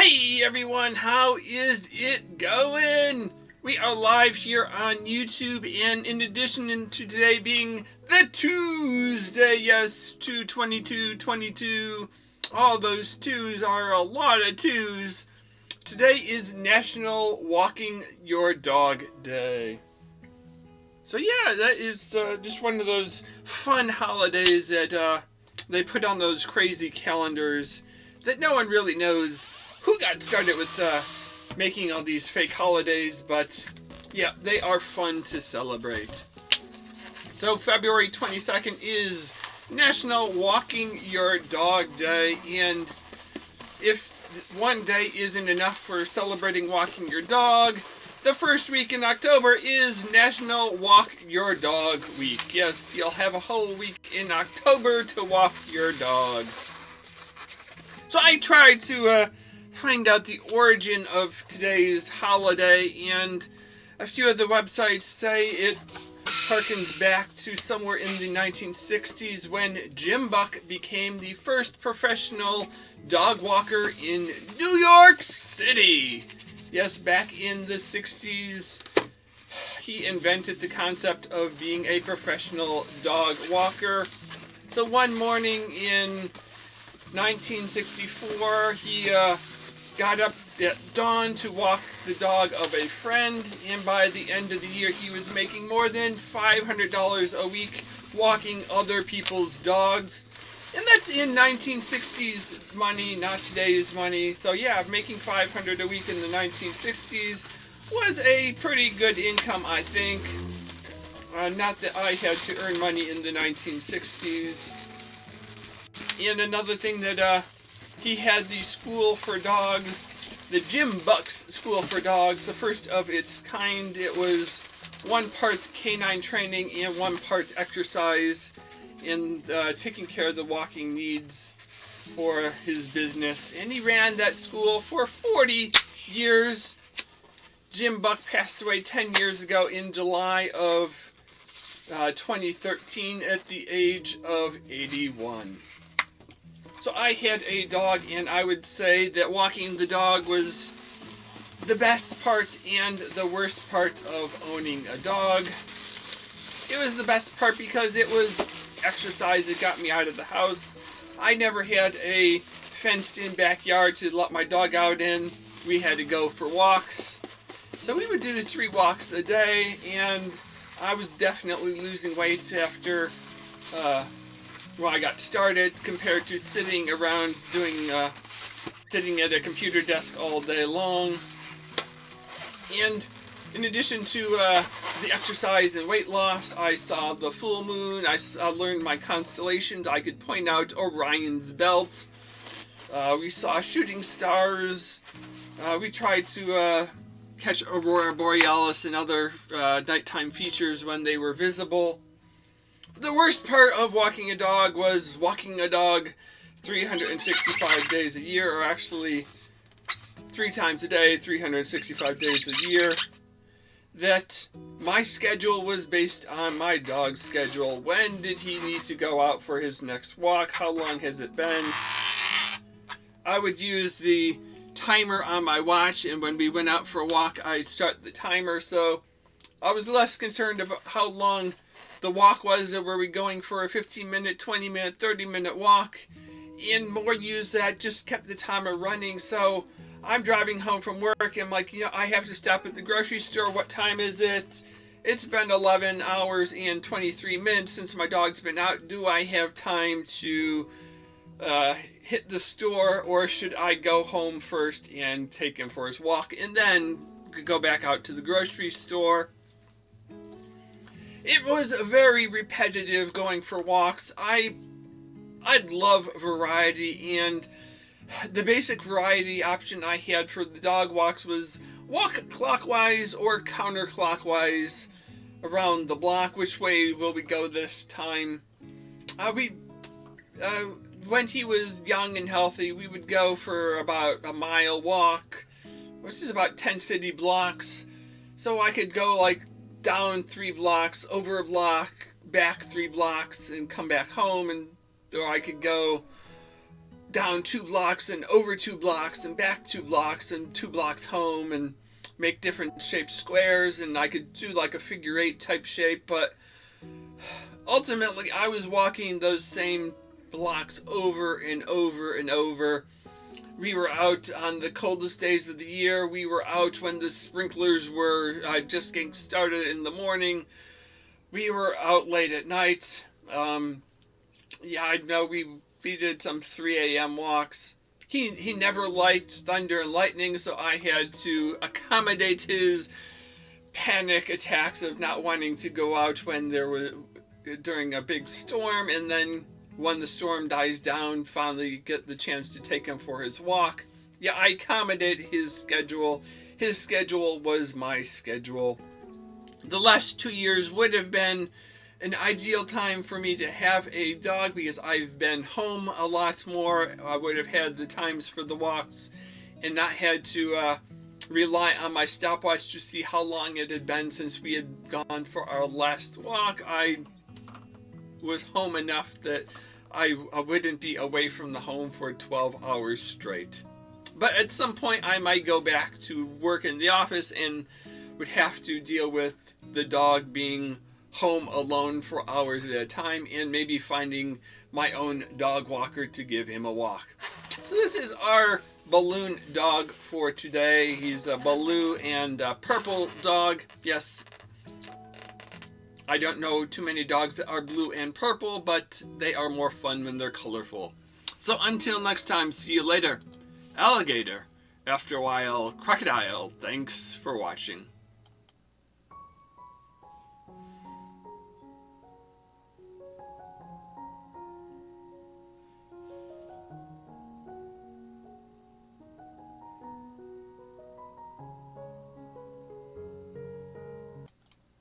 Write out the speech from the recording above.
Hey everyone, how is it going? We are live here on YouTube, and in addition to today being the Tuesday, yes, 2/22/22, all those twos are a lot of twos. Today is National Walking Your Dog Day. So yeah, that is just one of those fun holidays that they put on those crazy calendars that no one really knows who got started with making all these fake holidays, but yeah, they are fun to celebrate. So February 22nd is National Walking Your Dog Day, and if one day isn't enough for celebrating walking your dog, the first week in October is National Walk Your Dog Week. Yes, you'll have a whole week in October to walk your dog. So I tried to find out the origin of today's holiday, and a few of the websites say it harkens back to somewhere in the 1960s when Jim Buck became the first professional dog walker in New York City. Yes, back in the 60s, he invented the concept of being a professional dog walker. So one morning in 1964, he got up at dawn to walk the dog of a friend, and by the end of the year he was making more than $500 a week walking other people's dogs. And that's in 1960s money, not today's money. So yeah, making $500 a week in the 1960s was a pretty good income, I think. Not that I had to earn money in the 1960s. And another thing that he had the school for dogs, the Jim Buck's School for Dogs, the first of its kind. It was one part canine training and one part exercise in taking care of the walking needs for his business. And he ran that school for 40 years. Jim Buck passed away 10 years ago in July of 2013 at the age of 81. So I had a dog, and I would say that walking the dog was the best part and the worst part of owning a dog. It was the best part because it was exercise. It got me out of the house. I never had a fenced-in backyard to let my dog out in. We had to go for walks. So we would do 3 walks a day, and I was definitely losing weight after I got started compared to sitting around sitting at a computer desk all day long. And in addition to the exercise and weight loss, I saw the full moon. I learned my constellations. I could point out Orion's belt. We saw shooting stars. We tried to catch Aurora Borealis and other nighttime features when they were visible. The worst part of walking a dog was walking a dog 365 days a year, or actually 3 times a day, 365 days a year. That my schedule was based on my dog's schedule. When did he need to go out for his next walk? How long has it been? I would use the timer on my watch, and when we went out for a walk, I'd start the timer, so I was less concerned about how long the walk was. Were we going for a 15-minute, 20-minute, 30-minute walk? And more use that just kept the timer running. So I'm driving home from work, and I'm like, I have to stop at the grocery store. What time is it? It's been 11 hours and 23 minutes since my dog's been out. Do I have time to hit the store, or should I go home first and take him for his walk and then go back out to the grocery store? It was very repetitive going for walks. I love variety, and the basic variety option I had for the dog walks was walk clockwise or counterclockwise around the block. Which way will we go this time? When he was young and healthy, we would go for about a mile walk, which is about 10 city blocks. So I could go like down 3 blocks, over a block, back 3 blocks, and come back home. And or I could go down 2 blocks and over 2 blocks and back 2 blocks and 2 blocks home and make different shaped squares, and I could do like a figure 8 type shape, but ultimately I was walking those same blocks over and over and over. We were out on the coldest days of the year. We were out when the sprinklers were just getting started in the morning. We were out late at night. Yeah, I know we did some 3 a.m. walks. He never liked thunder and lightning, so I had to accommodate his panic attacks of not wanting to go out when there was during a big storm, and then when the storm dies down, finally get the chance to take him for his walk. Yeah, I accommodated his schedule. His schedule was my schedule. The last 2 years would have been an ideal time for me to have a dog because I've been home a lot more. I would have had the times for the walks and not had to rely on my stopwatch to see how long it had been since we had gone for our last walk. I was home enough that I wouldn't be away from the home for 12 hours straight. But at some point I might go back to work in the office and would have to deal with the dog being home alone for hours at a time, and maybe finding my own dog walker to give him a walk. So this is our balloon dog for today. He's a blue and purple dog. Yes, I don't know too many dogs that are blue and purple, but they are more fun when they're colorful. So until next time, see you later. Alligator. After a while, crocodile. Thanks for watching.